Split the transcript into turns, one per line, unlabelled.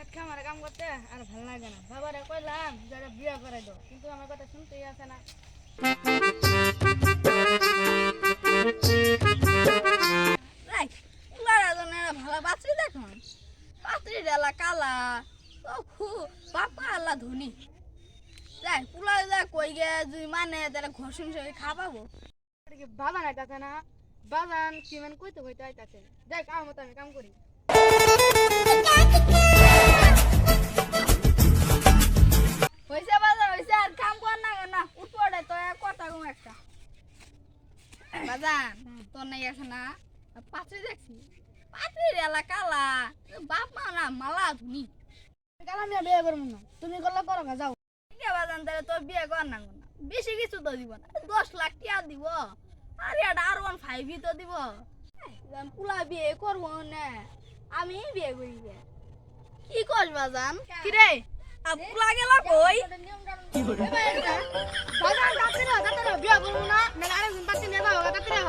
খেত খামারে কাম করতে আর ভালো লাগে না। বাবারে কইলাম যে বিয়ে করে দাও, কিন্তু আমার কথা শুনতেই আসে না।
ভালো পাত্রী দেখুন, পাত্রী ডালা কালা তো খুব বাপা আল্লাহ ধনী যাই পুলা যা কই গে যদি মানে তাহলে ঘর শুনছে খাওয়াবো।
বাজান আইতাছে না, বাজান কিমান কইতে কইতে আইতাছে। যাই কাম মতো আমি কাম করি।
হয়েছে বাজার হয়েছে, আর কাম কর না না উঠপড়ে তো কথা কম একটা বাজান তোর নাই আছে না পাত্রী দেখছি, পাত্রী ডালা কালা বাপ মা না মালা ধনী।
কাল আমি বিয়ে করবো না, তুমি করলে করো না, যাও।
বাজান তাহলে তোর বিয়ে কর না বেশি কিছু তো দিব না, 10 লাখ টাকা দিব আর এটা R15 তো দিব। পুলা বিয়ে করবো না আমি বিয়ে করি কি কর বাজান কিরে পুলা গেল কই
বাজান তাড়াতাড়ি বিয়ে করবো না, আরেকজন পাত্রী নিয়ে যাও, তাড়াতাড়ি